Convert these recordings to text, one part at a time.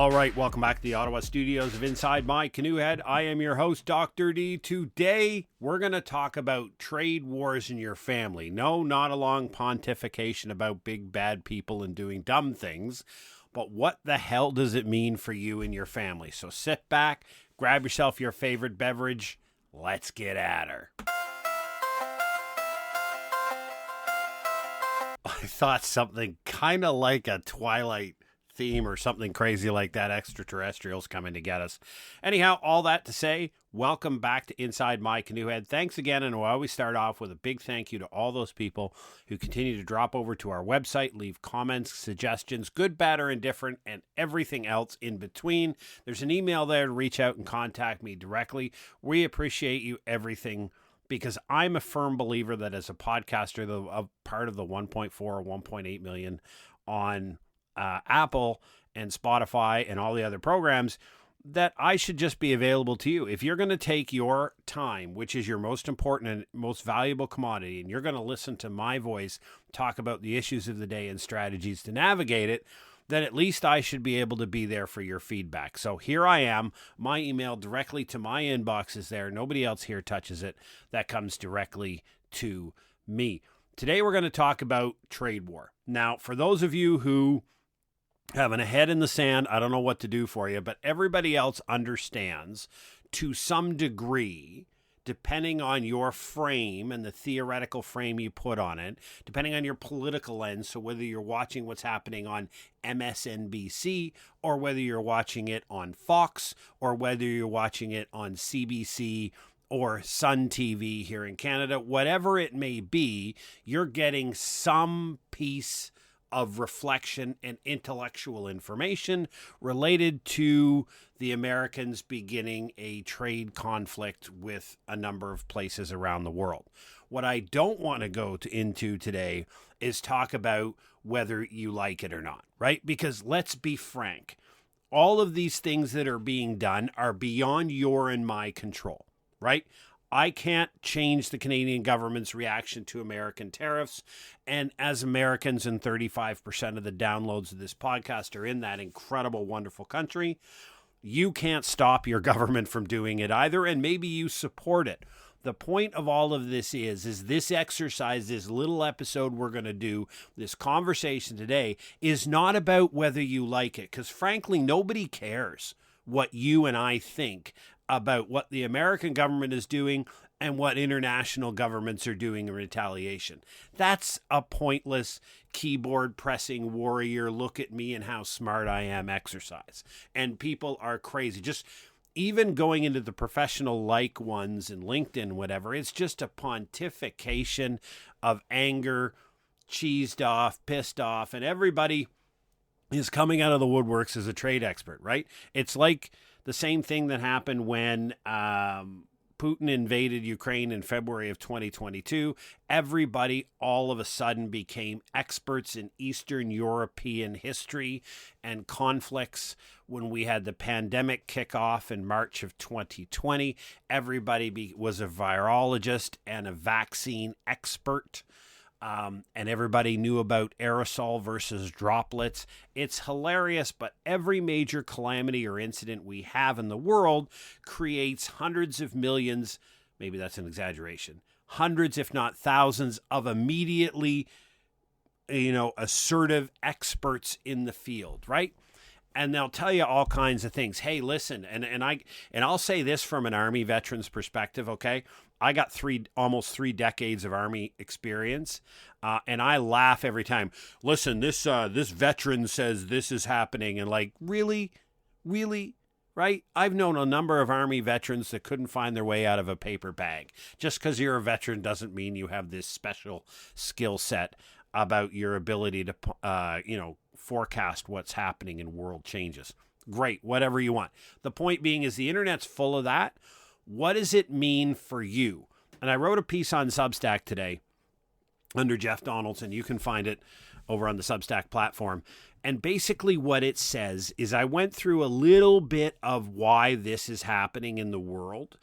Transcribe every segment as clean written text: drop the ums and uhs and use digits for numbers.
All right, welcome back to the Ottawa studios of Inside My Canoe Head. I am your host, Dr. D. Today, we're going to talk about trade wars in your family. No, not a long pontification about big bad people and doing dumb things, but what the hell does it mean for you and your family? So sit back, grab yourself your favorite beverage. Let's get at her. I thought something kind of like a Twilight theme or something crazy like that, extraterrestrials coming to get us. Anyhow, all that to say, welcome back to Inside My Canoe Head. Thanks again, and we'll always start off with a big thank you to all those people who continue to drop over to our website, leave comments, suggestions, good, bad, or indifferent, and everything else in between. There's an email there to reach out and contact me directly. We appreciate you everything, because I'm a firm believer that as a podcaster, a part of the 1.4 or 1.8 million on Apple and Spotify and all the other programs, that I should just be available to you. If you're going to take your time, which is your most important and most valuable commodity, and you're going to listen to my voice talk about the issues of the day and strategies to navigate it, then at least I should be able to be there for your feedback. So here I am. My email directly to my inbox is there. Nobody else here touches it. That comes directly to me. Today we're going to talk about trade war. Now, for those of you who having a head in the sand, I don't know what to do for you, but everybody else understands to some degree, depending on your frame and the theoretical frame you put on it, depending on your political lens, so whether you're watching what's happening on MSNBC or whether you're watching it on Fox or whether you're watching it on CBC or Sun TV here in Canada, whatever it may be, you're getting some piece of reflection and intellectual information related to the Americans beginning a trade conflict with a number of places around the world. What I don't want to go into today is talk about whether you like it or not, right? Because let's be frank, all of these things that are being done are beyond your and my control, right? I can't change the Canadian government's reaction to American tariffs. And as Americans, and 35% of the downloads of this podcast are in that incredible, wonderful country, you can't stop your government from doing it either. And maybe you support it. The point of all of this is this exercise, this little episode we're going to do, this conversation today, is not about whether you like it. Because frankly, nobody cares what you and I think about what the American government is doing and what international governments are doing in retaliation. That's a pointless keyboard pressing warrior, look at me and how smart I am exercise. And people are crazy. Just even going into the professional like ones and LinkedIn, whatever, it's just a pontification of anger, cheesed off, pissed off, and everybody is coming out of the woodworks as a trade expert, right? It's like the same thing that happened when Putin invaded Ukraine in February of 2022. Everybody all of a sudden became experts in Eastern European history and conflicts. When we had the pandemic kick off in March of 2020, everybody was a virologist and a vaccine expert. And everybody knew about aerosol versus droplets. It's hilarious, but every major calamity or incident we have in the world creates hundreds of millions, maybe that's an exaggeration, hundreds if not thousands of immediately, assertive experts in the field, right? And they'll tell you all kinds of things. Hey, listen, and I'll say this from an Army veteran's perspective, okay? I got almost three decades of Army experience, and I laugh every time. Listen, this veteran says this is happening, and like, really, right? I've known a number of Army veterans that couldn't find their way out of a paper bag. Just because you're a veteran doesn't mean you have this special skill set about your ability to, forecast what's happening in world changes. Great, whatever you want. The point being is the internet's full of that. What does it mean for you? And I wrote a piece on Substack today under Jeff Donaldson. You can find it over on the Substack platform. And basically what it says is I went through a little bit of why this is happening in the world.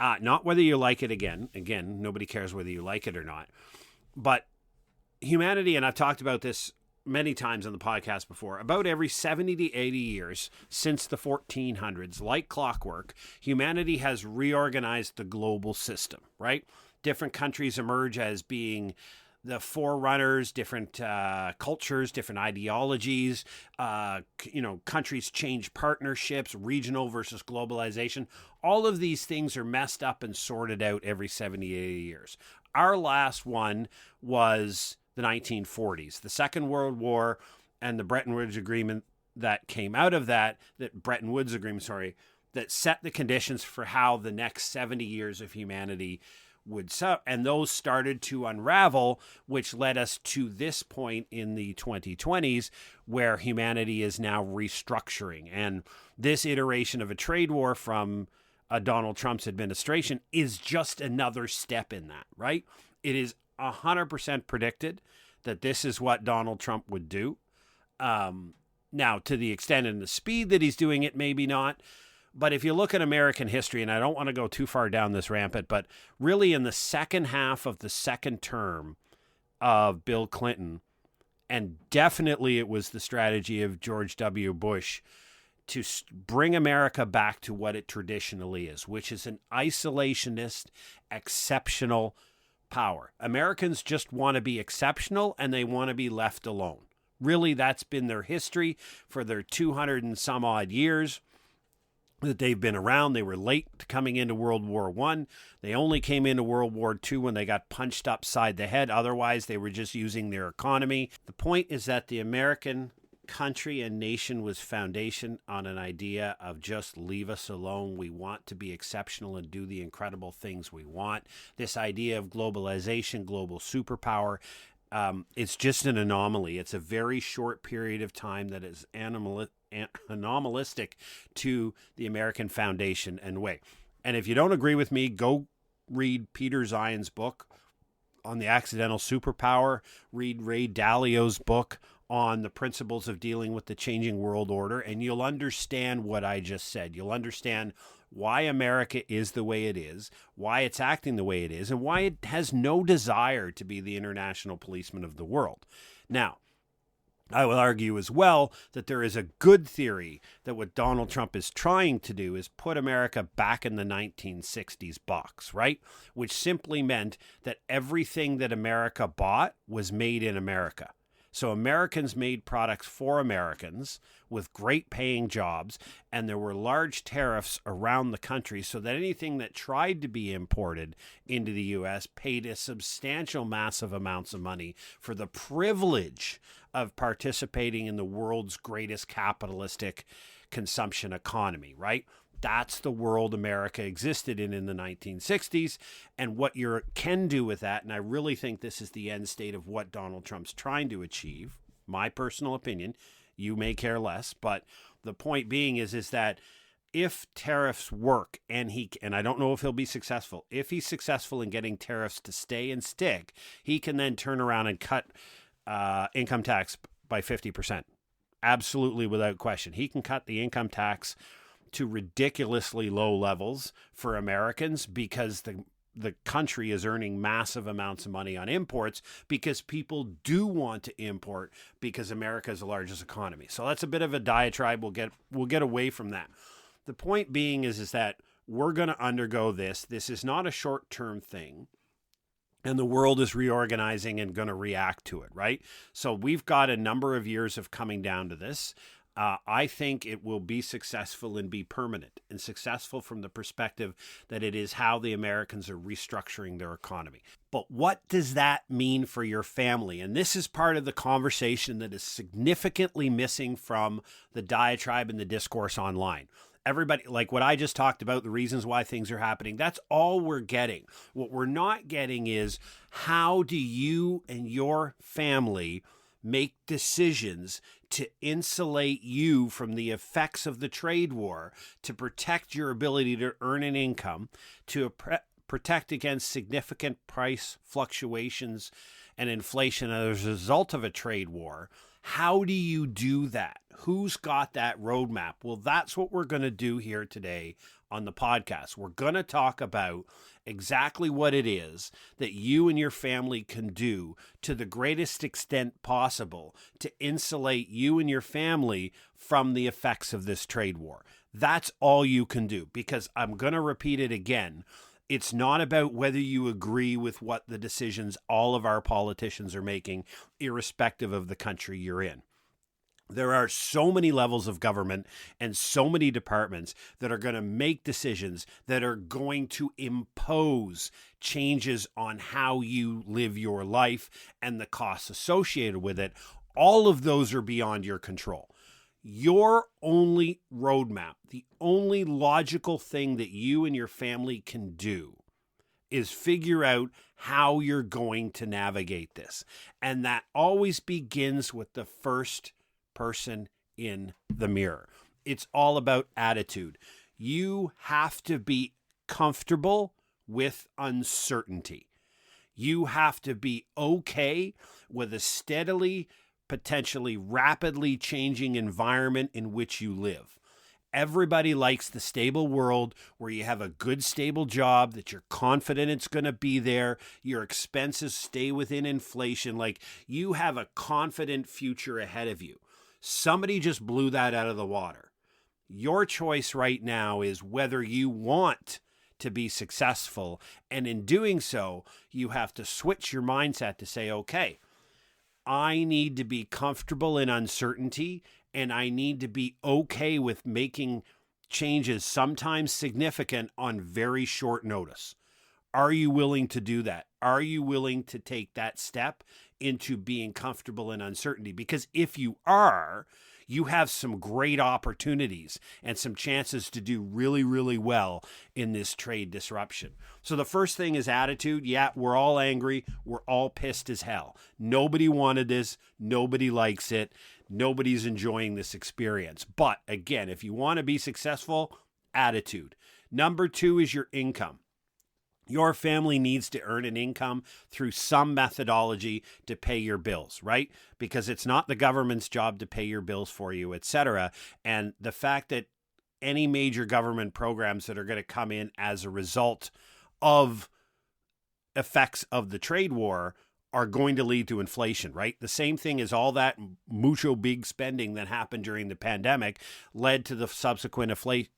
Not whether you like it again. Again, nobody cares whether you like it or not. But humanity, and I've talked about this many times on the podcast before, about every 70 to 80 years since the 1400s, like clockwork, humanity has reorganized the global system, right? Different countries emerge as being the forerunners, different cultures, different ideologies, countries change partnerships, regional versus globalization. All of these things are messed up and sorted out every 70, 80 years. Our last one was the 1940s, the Second World War and the Bretton Woods Agreement that came out of that set the conditions for how the next 70 years of humanity would and those started to unravel, which led us to this point in the 2020s where humanity is now restructuring. And this iteration of a trade war from Donald Trump's administration is just another step in that, right? It is 100% predicted that this is what Donald Trump would do. Now, to the extent and the speed that he's doing it, maybe not. But if you look at American history, and I don't want to go too far down this rampant, but really in the second half of the second term of Bill Clinton, and definitely it was the strategy of George W. Bush to bring America back to what it traditionally is, which is an isolationist, exceptional power. Americans just want to be exceptional and they want to be left alone. Really, that's been their history for their 200 and some odd years that they've been around. They were late coming into World War I. They only came into World War II when they got punched upside the head. Otherwise, they were just using their economy. The point is that the American country and nation was foundation on an idea of just leave us alone. We want to be exceptional and do the incredible things we want. This idea of globalization, global superpower, it's just an anomaly. It's a very short period of time that is anomalistic to the American foundation and way. And if you don't agree with me, go read Peter Zion's book on the accidental superpower, read Ray Dalio's book on the principles of dealing with the changing world order, and you'll understand what I just said. You'll understand why America is the way it is, why it's acting the way it is, and why it has no desire to be the international policeman of the world. Now, I will argue as well that there is a good theory that what Donald Trump is trying to do is put America back in the 1960s box, right? Which simply meant that everything that America bought was made in America. So Americans made products for Americans with great paying jobs, and there were large tariffs around the country so that anything that tried to be imported into the U.S. paid a substantial, massive amounts of money for the privilege of participating in the world's greatest capitalistic consumption economy, right? That's the world America existed in the 1960s, and what you can do with that, and I really think this is the end state of what Donald Trump's trying to achieve, my personal opinion, you may care less, but the point being is that if tariffs work, and I don't know if he'll be successful, if he's successful in getting tariffs to stay and stick, he can then turn around and cut income tax by 50%. Absolutely, without question. He can cut the income tax to ridiculously low levels for Americans because the country is earning massive amounts of money on imports because people do want to import because America is the largest economy. So that's a bit of a diatribe. We'll get away from that. The point being is that we're going to undergo this. This is not a short-term thing. And the world is reorganizing and going to react to it, right? So we've got a number of years of coming down to this. I think it will be successful and be permanent, and successful from the perspective that it is how the Americans are restructuring their economy. But what does that mean for your family? And this is part of the conversation that is significantly missing from the diatribe and the discourse online. Everybody, like what I just talked about, the reasons why things are happening, that's all we're getting. What we're not getting is how do you and your family make decisions to insulate you from the effects of the trade war, to protect your ability to earn an income, to protect against significant price fluctuations and inflation as a result of a trade war. How do you do that? Who's got that roadmap? Well, that's what we're going to do here today on the podcast. We're going to talk about exactly what it is that you and your family can do to the greatest extent possible to insulate you and your family from the effects of this trade war. That's all you can do, because I'm going to repeat it again. It's not about whether you agree with what the decisions all of our politicians are making, irrespective of the country you're in. There are so many levels of government and so many departments that are going to make decisions that are going to impose changes on how you live your life and the costs associated with it. All of those are beyond your control. Your only roadmap, the only logical thing that you and your family can do, is figure out how you're going to navigate this. And that always begins with the first person in the mirror. It's all about attitude. You have to be comfortable with uncertainty. You have to be okay with a steadily, potentially rapidly changing environment in which you live. Everybody likes the stable world where you have a good, stable job, that you're confident it's going to be there. Your expenses stay within inflation. Like, you have a confident future ahead of you. Somebody just blew that out of the water. Your choice right now is whether you want to be successful. And in doing so, you have to switch your mindset to say, okay, I need to be comfortable in uncertainty, and I need to be okay with making changes, sometimes significant, on very short notice. Are you willing to do that? Are you willing to take that step into being comfortable in uncertainty? Because if you are, you have some great opportunities and some chances to do really, really well in this trade disruption. So the first thing is attitude. Yeah, we're all angry. We're all pissed as hell. Nobody wanted this. Nobody likes it. Nobody's enjoying this experience. But again, if you want to be successful, attitude. Number 2 is your income. Your family needs to earn an income through some methodology to pay your bills, right? Because it's not the government's job to pay your bills for you, etc. And the fact that any major government programs that are going to come in as a result of effects of the trade war are going to lead to inflation, right? The same thing as all that mucho big spending that happened during the pandemic led to the subsequent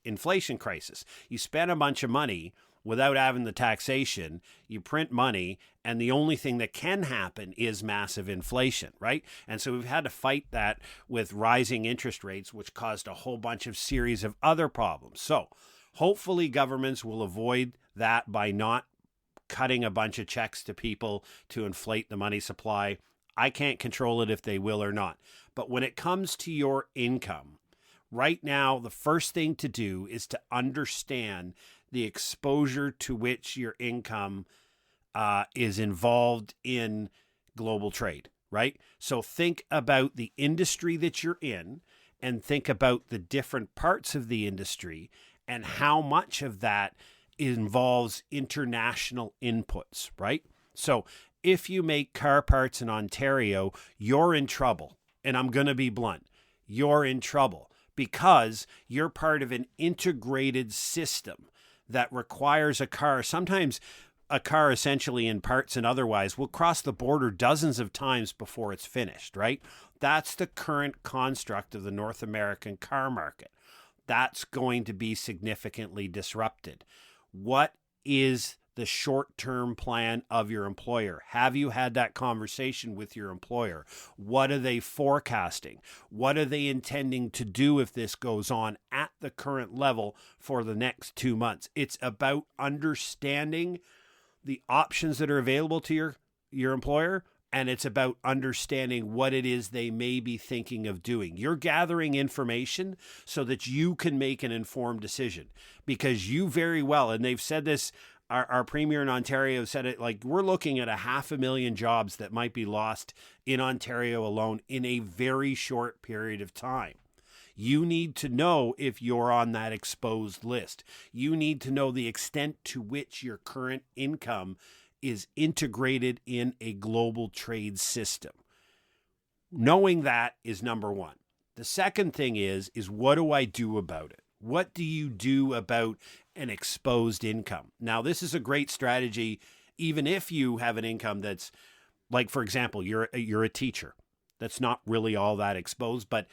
inflation crisis. You spend a bunch of money without having the taxation, you print money, and the only thing that can happen is massive inflation, right? And so we've had to fight that with rising interest rates, which caused a whole bunch of series of other problems. So hopefully governments will avoid that by not cutting a bunch of checks to people to inflate the money supply. I can't control it if they will or not. But when it comes to your income, right now, the first thing to do is to understand the exposure to which your income is involved in global trade, right? So think about the industry that you're in and think about the different parts of the industry and how much of that involves international inputs, right? So if you make car parts in Ontario, you're in trouble. And I'm going to be blunt. You're in trouble because you're part of an integrated system that requires a car. Sometimes a car, essentially in parts and otherwise, will cross the border dozens of times before it's finished, right? That's the current construct of the North American car market. That's going to be significantly disrupted. What is the short-term plan of your employer? Have you had that conversation with your employer? What are they forecasting? What are they intending to do if this goes on at the current level for the next 2 months? It's about understanding the options that are available to your employer, and it's about understanding what it is they may be thinking of doing. You're gathering information so that you can make an informed decision, because you very well, and they've said this, our premier in Ontario said it, like, we're looking at 500,000 jobs that might be lost in Ontario alone in a very short period of time. You need to know if you're on that exposed list. You need to know the extent to which your current income is integrated in a global trade system. Knowing that is number 1. The second thing is what do I do about it? What do you do about an exposed income? Now, this is a great strategy, even if you have an income that's, like, for example, you're a teacher that's not really all that exposed, but,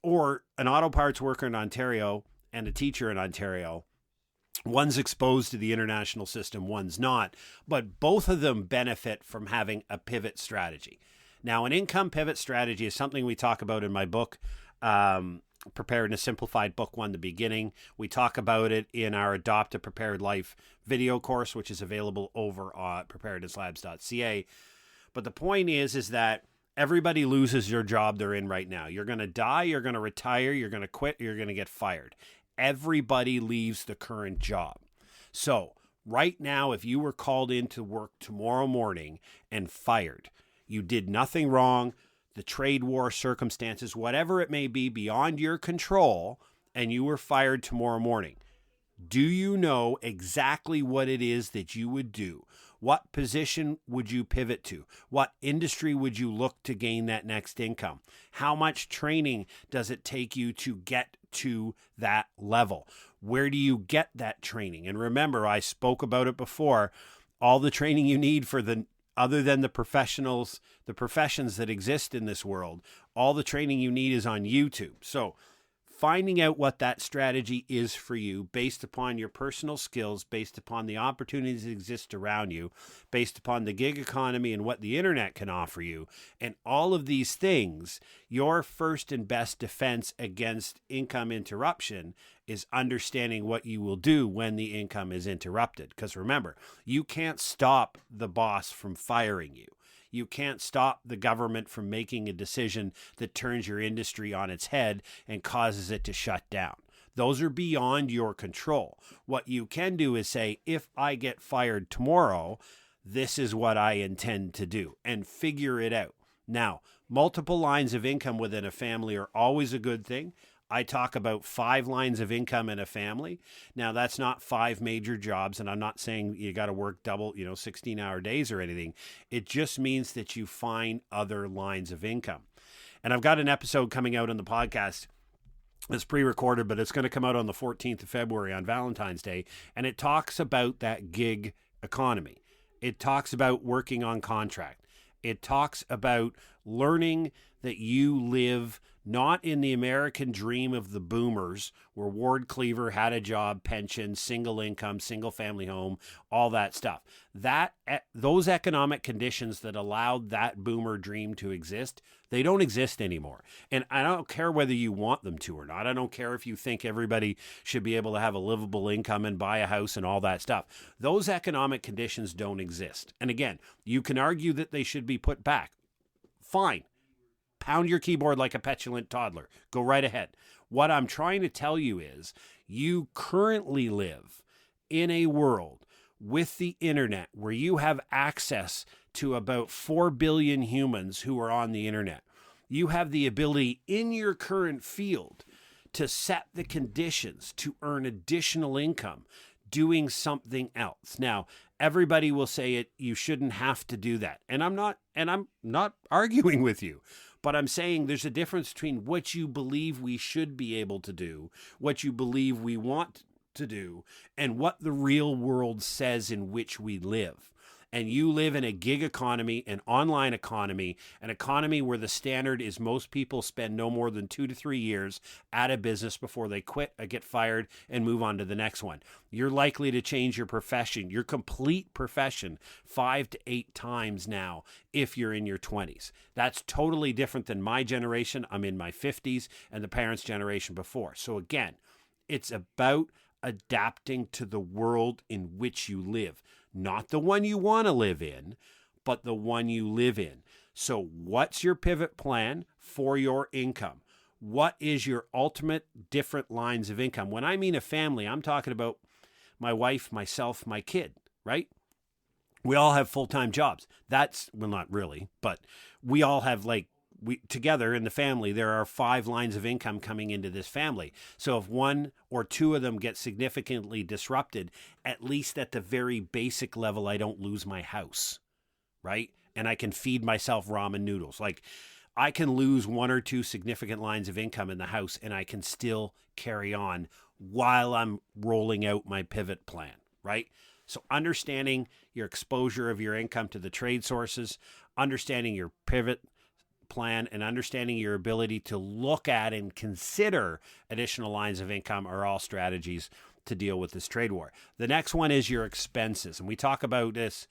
or an auto parts worker in Ontario and a teacher in Ontario. One's exposed to the international system, one's not, but both of them benefit from having a pivot strategy. Now, an income pivot strategy is something we talk about in my book, Preparedness Simplified, Book 1, The Beginning. We talk about it in our Adopt a Prepared Life video course, which is available over at preparednesslabs.ca. But the point is that everybody loses your job they're in right now. You're going to die, you're going to retire, you're going to quit, you're going to get fired. Everybody leaves the current job. So right now, if you were called into work tomorrow morning and fired, you did nothing wrong, the trade war circumstances, whatever it may be beyond your control, and you were fired tomorrow morning, do you know exactly what it is that you would do? What position would you pivot to? What industry would you look to gain that next income? How much training does it take you to get to that level? Where do you get that training? And remember, I spoke about it before, all the training you need for other than the professions that exist in this world, all the training you need is on YouTube. So finding out what that strategy is for you based upon your personal skills, based upon the opportunities that exist around you, based upon the gig economy and what the internet can offer you, and all of these things, your first and best defense against income interruption is understanding what you will do when the income is interrupted. Because remember, you can't stop the boss from firing you. You can't stop the government from making a decision that turns your industry on its head and causes it to shut down. Those are beyond your control. What you can do is say, if I get fired tomorrow, this is what I intend to do, and figure it out. Now, multiple lines of income within a family are always a good thing. I talk about 5 lines of income in a family. Now, that's not 5 major jobs, and I'm not saying you got to work double, 16-hour days or anything. It just means that you find other lines of income. And I've got an episode coming out on the podcast. It's pre-recorded, but it's going to come out on the 14th of February on Valentine's Day, and it talks about that gig economy. It talks about working on contract. It talks about learning that you live not in the American dream of the boomers, where Ward Cleaver had a job, pension, single income, single family home, all that stuff. Those economic conditions that allowed that boomer dream to exist, they don't exist anymore. And I don't care whether you want them to or not. I don't care if you think everybody should be able to have a livable income and buy a house and all that stuff. Those economic conditions don't exist. And again, you can argue that they should be put back. Fine. Pound your keyboard like a petulant toddler. Go right ahead. What I'm trying to tell you is you currently live in a world with the internet where you have access to about 4 billion humans who are on the internet. You have the ability in your current field to set the conditions to earn additional income doing something else. Now, everybody will say you shouldn't have to do that. And I'm not arguing with you. But I'm saying there's a difference between what you believe we should be able to do, what you believe we want to do, and what the real world says in which we live. And you live in a gig economy, an online economy, an economy where the standard is most people spend no more than 2 to 3 years at a business before they quit, get fired, and move on to the next one. You're likely to change your profession, your complete profession, 5 to 8 times now if you're in your 20s. That's totally different than my generation. I'm in my 50s and the parents' generation before. So again, it's about adapting to the world in which you live. Not the one you want to live in, but the one you live in. So what's your pivot plan for your income? What is your ultimate different lines of income? When I mean a family, I'm talking about my wife, myself, my kid, right? We all have full-time jobs. Well, not really, but we all have together in the family, there are 5 lines of income coming into this family. So if 1 or 2 of them get significantly disrupted, at least at the very basic level, I don't lose my house, right? And I can feed myself ramen noodles. I can lose one or two significant lines of income in the house and I can still carry on while I'm rolling out my pivot plan, right? So understanding your exposure of your income to the trade sources, understanding your pivot plan, and understanding your ability to look at and consider additional lines of income are all strategies to deal with this trade war. The next one is your expenses. And we talk about this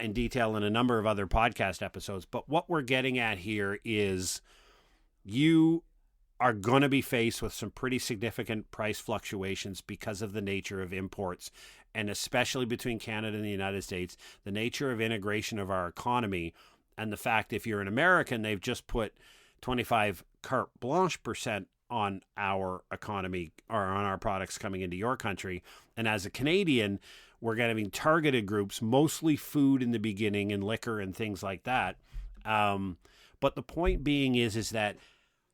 in detail in a number of other podcast episodes. But what we're getting at here is you are going to be faced with some pretty significant price fluctuations because of the nature of imports, and especially between Canada and the United States, the nature of integration of our economy, and the fact if you're an American, they've just put 25 carte blanche % on our economy or on our products coming into your country. And as a Canadian, we're going to be targeted groups, mostly food in the beginning and liquor and things like that. But the point being is that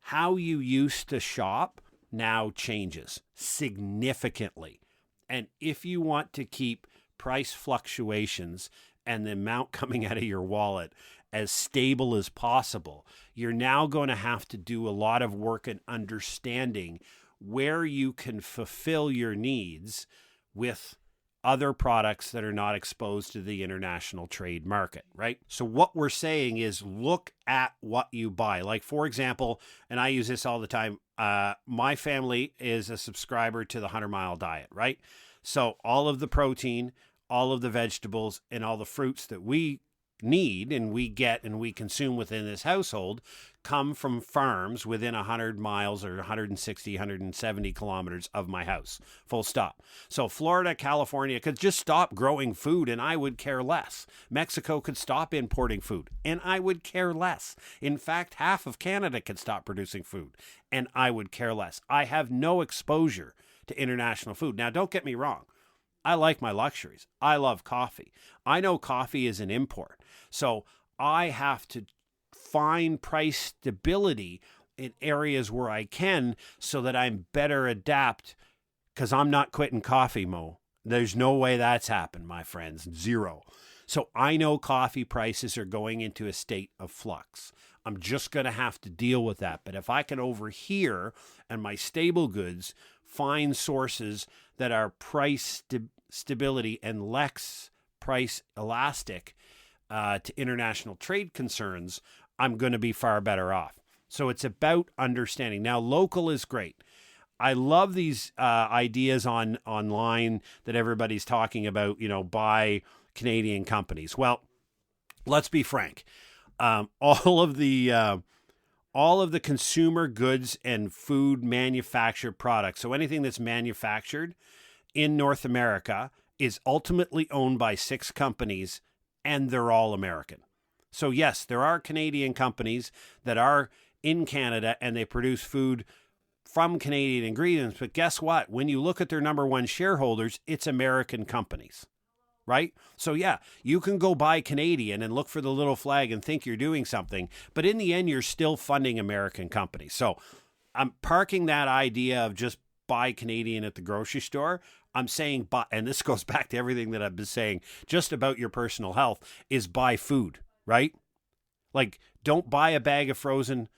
how you used to shop now changes significantly. And if you want to keep price fluctuations and the amount coming out of your wallet as stable as possible, you're now going to have to do a lot of work in understanding where you can fulfill your needs with other products that are not exposed to the international trade market, right? So what we're saying is look at what you buy. Like, for example, and I use this all the time, my family is a subscriber to the 100 Mile Diet, right? So all of the protein, all of the vegetables, and all the fruits that we need and we get and we consume within this household come from farms within 100 miles or 160, 170 kilometers of my house. Full stop. So Florida, California could just stop growing food and I would care less. Mexico could stop importing food and I would care less. In fact, half of Canada could stop producing food and I would care less. I have no exposure to international food. Now, don't get me wrong. I like my luxuries. I love coffee. I know coffee is an import. So I have to find price stability in areas where I can so that I'm better adapt, because I'm not quitting coffee, Mo. There's no way that's happened, my friends. Zero. So I know coffee prices are going into a state of flux. I'm just going to have to deal with that. But if I can over here and my stable goods find sources that are price stability and less price elastic to international trade concerns, I'm going to be far better off. So it's about understanding. Now, local is great. I love these ideas online that everybody's talking about, buy Canadian companies. Well, let's be frank. All of the consumer goods and food manufactured products, so anything that's manufactured in North America, is ultimately owned by 6 companies, and they're all American. So yes, there are Canadian companies that are in Canada and they produce food from Canadian ingredients, but guess what? When you look at their number one shareholders, it's American companies, right? So yeah, you can go buy Canadian and look for the little flag and think you're doing something, but in the end, you're still funding American companies. So I'm parking that idea of just buy Canadian at the grocery store. I'm saying buy, and this goes back to everything that I've been saying just about your personal health, is buy food, right? Like, don't buy a bag of frozen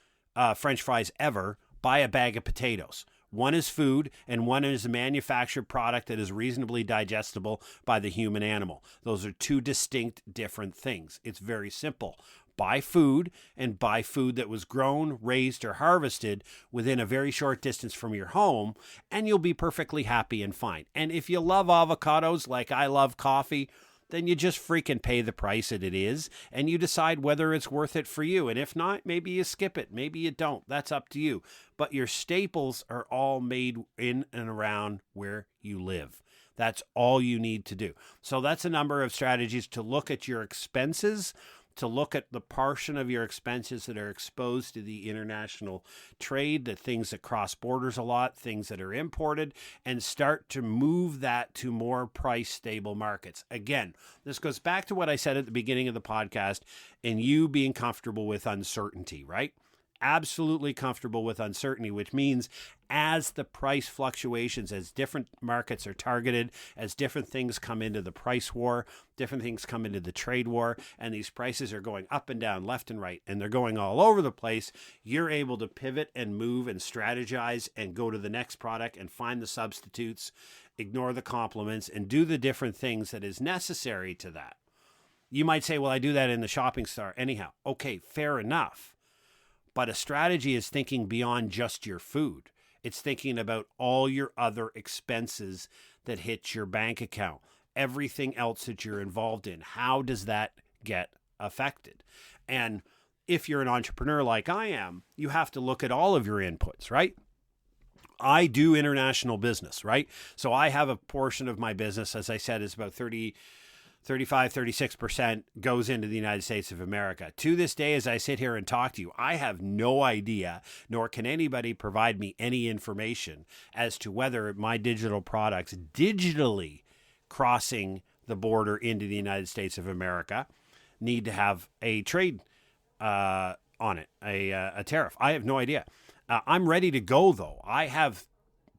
French fries ever. Buy a bag of potatoes. One is food and one is a manufactured product that is reasonably digestible by the human animal. Those are two distinct different things. It's very simple. Buy food, and buy food that was grown, raised, or harvested within a very short distance from your home, and you'll be perfectly happy and fine. And if you love avocados like I love coffee, then you just freaking pay the price that it is, and you decide whether it's worth it for you. And if not, maybe you skip it. Maybe you don't. That's up to you. But your staples are all made in and around where you live. That's all you need to do. So that's a number of strategies to look at your expenses, to look at the portion of your expenses that are exposed to the international trade, the things that cross borders a lot, things that are imported, and start to move that to more price stable markets. Again, this goes back to what I said at the beginning of the podcast and you being comfortable with uncertainty, right? absolutely comfortable with uncertainty, which means as the price fluctuations, as different markets are targeted, as different things come into the price war, different things come into the trade war, and these prices are going up and down, left and right, and they're going all over the place, you're able to pivot and move and strategize and go to the next product and find the substitutes, ignore the complements, and do the different things that is necessary to that. You might say, well, I do that in the shopping store anyhow. Okay, fair enough. But a strategy is thinking beyond just your food. It's thinking about all your other expenses that hit your bank account, everything else that you're involved in. How does that get affected? And if you're an entrepreneur like I am, you have to look at all of your inputs, right? I do international business, right? So I have a portion of my business, as I said, is about 36% goes into the United States of America. To this day, as I sit here and talk to you, I have no idea, nor can anybody provide me any information as to whether my digital products digitally crossing the border into the United States of America need to have a trade on it, a tariff. I have no idea. I'm ready to go, though. I have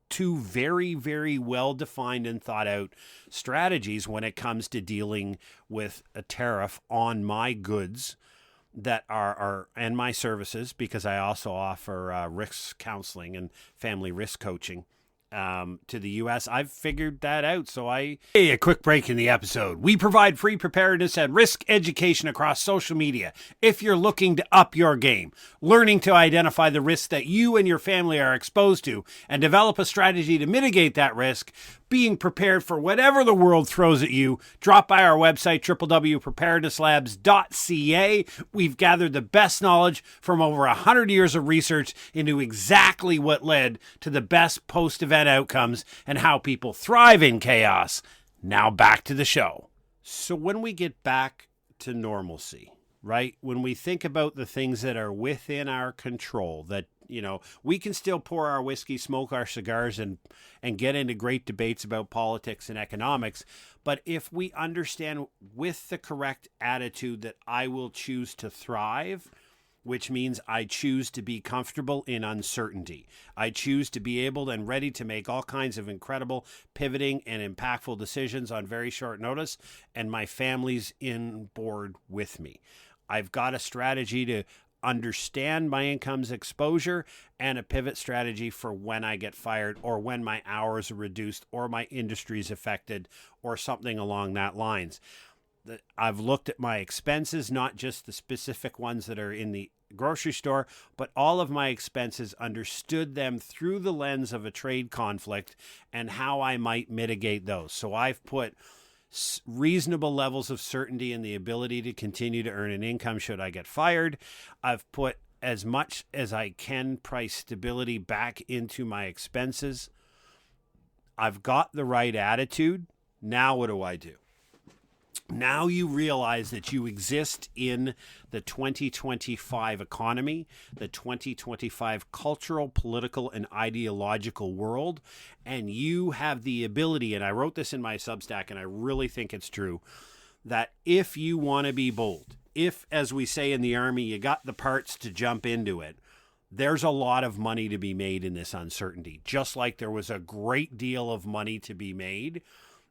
two very, very well-defined and thought-out strategies when it comes to dealing with a tariff on my goods that are and my services, because I also offer risk counseling and family risk coaching to the U.S. I've figured that out. So Hey, a quick break in the episode. We provide free preparedness and risk education across social media. If you're looking to up your game, learning to identify the risks that you and your family are exposed to and develop a strategy to mitigate that risk, being prepared for whatever the world throws at you, drop by our website, www.preparednesslabs.ca. We've gathered the best knowledge from over 100 years of research into exactly what led to the best post-event outcomes and how people thrive in chaos. Now back to the show. So when we get back to normalcy, right? When we think about the things that are within our control, that, you know, we can still pour our whiskey, smoke our cigars, and get into great debates about politics and economics. But if we understand with the correct attitude that I will choose to thrive, which means I choose to be comfortable in uncertainty. I choose to be able and ready to make all kinds of incredible pivoting and impactful decisions on very short notice, and my family's in board with me. I've got a strategy to understand my income's exposure and a pivot strategy for when I get fired or when my hours are reduced or my industry's affected or something along that lines. I've looked at my expenses, not just the specific ones that are in the grocery store, but all of my expenses, understood them through the lens of a trade conflict and how I might mitigate those. So I've put reasonable levels of certainty in the ability to continue to earn an income should I get fired. I've put as much as I can price stability back into my expenses. I've got the right attitude. Now what do? Now you realize that you exist in the 2025 economy, the 2025 cultural, political, and ideological world, and you have the ability, and I wrote this in my Substack, and I really think it's true, that if you want to be bold, if, as we say in the Army, you got the parts to jump into it, there's a lot of money to be made in this uncertainty, just like there was a great deal of money to be made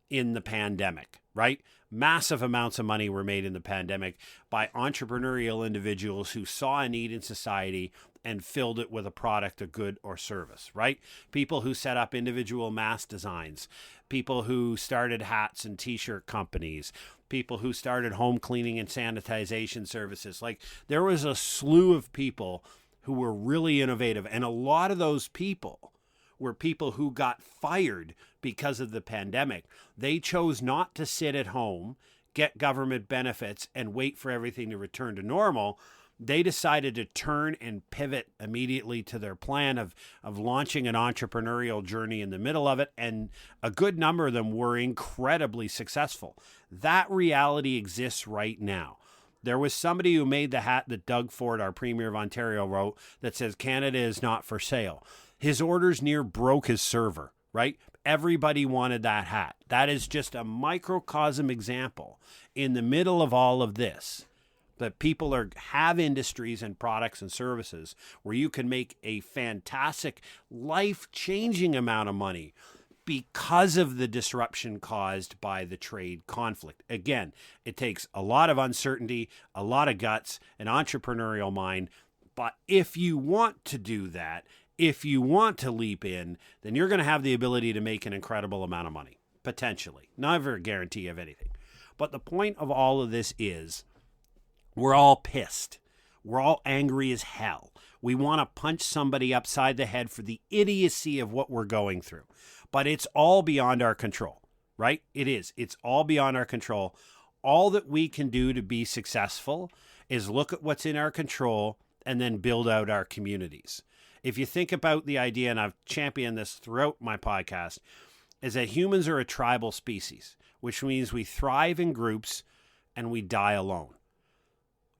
in the pandemic, right? Massive amounts of money were made in the pandemic by entrepreneurial individuals who saw a need in society and filled it with a product, a good, or service, right? People who set up individual mask designs, people who started hats and t-shirt companies, people who started home cleaning and sanitization services. Like, there was a slew of people who were really innovative, and a lot of those people were people who got fired because of the pandemic. They chose not to sit at home, get government benefits, and wait for everything to return to normal. They decided to turn and pivot immediately to their plan of launching an entrepreneurial journey in the middle of it, and a good number of them were incredibly successful. That reality exists right now. There was somebody who made the hat that Doug Ford, our Premier of Ontario, wrote that says, "Canada is not for sale." His orders near broke his server, right? Everybody wanted that hat. That is just a microcosm example in the middle of all of this. that people have industries and products and services where you can make a fantastic, life-changing amount of money because of the disruption caused by the trade conflict. Again, it takes a lot of uncertainty, a lot of guts, an entrepreneurial mind. But if you want to do that, if you want to leap in, then you're going to have the ability to make an incredible amount of money, potentially. Never a guarantee of anything. But the point of all of this is we're all pissed. We're all angry as hell. We want to punch somebody upside the head for the idiocy of what we're going through. But it's all beyond our control, right? It is. It's all beyond our control. All that we can do to be successful is look at what's in our control and then build out our communities. If you think about the idea, and I've championed this throughout my podcast, is that humans are a tribal species, which means we thrive in groups and we die alone.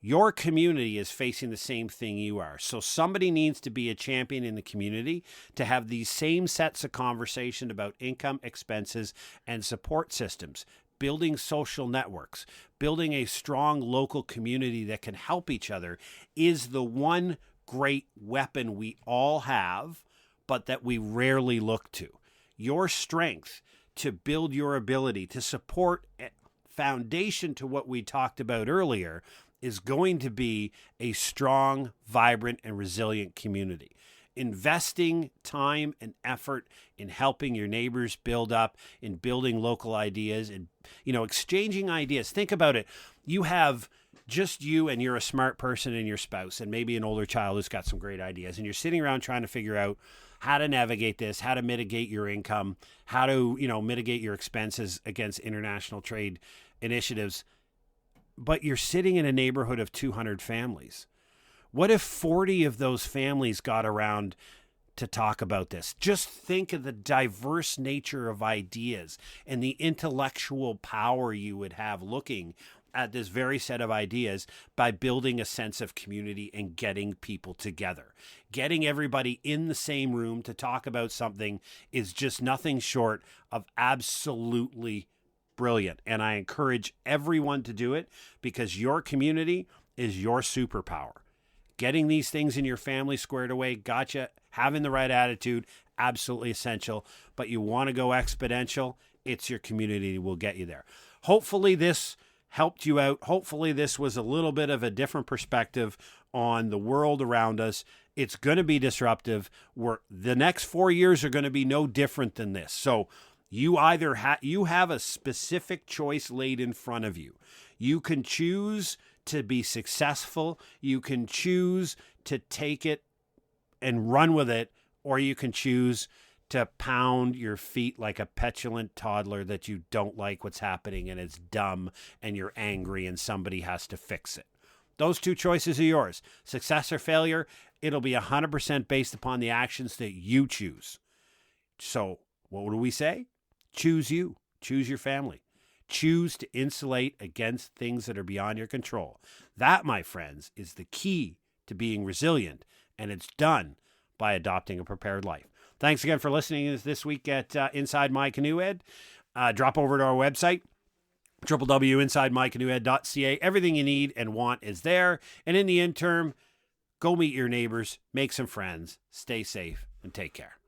Your community is facing the same thing you are. So somebody needs to be a champion in the community to have these same sets of conversation about income, expenses, and support systems, building social networks, building a strong local community that can help each other is the one great weapon we all have, but that we rarely look to. Your strength to build your ability to support foundation to what we talked about earlier is going to be a strong, vibrant, and resilient community. Investing time and effort in helping your neighbors build up, in building local ideas, and exchanging ideas. Think about it. You have just you and you're a smart person and your spouse and maybe an older child who's got some great ideas, and you're sitting around trying to figure out how to navigate this, how to mitigate your income, how to, mitigate your expenses against international trade initiatives. But you're sitting in a neighborhood of 200 families. What if 40 of those families got around to talk about this? Just think of the diverse nature of ideas and the intellectual power you would have looking at this very set of ideas by building a sense of community and getting people together. Getting everybody in the same room to talk about something is just nothing short of absolutely brilliant. And I encourage everyone to do it because your community is your superpower. Getting these things in your family squared away, gotcha. Having the right attitude, absolutely essential. But you want to go exponential, it's your community will get you there. Hopefully this helped you out. Hopefully this was a little bit of a different perspective on the world around us. It's going to be disruptive. The next 4 years are going to be no different than this. So you either you have a specific choice laid in front of you. You can choose to be successful. You can choose to take it and run with it, or you can choose to pound your feet like a petulant toddler that you don't like what's happening and it's dumb and you're angry and somebody has to fix it. Those two choices are yours. Success or failure, it'll be 100% based upon the actions that you choose. So what do we say? Choose you. Choose your family. Choose to insulate against things that are beyond your control. That, my friends, is the key to being resilient, and it's done by adopting a prepared life. Thanks again for listening this week at Inside My Canoe Ed. Drop over to our website, www.insidemycanoeed.ca. Everything you need and want is there. And in the interim, go meet your neighbors, make some friends, stay safe, and take care.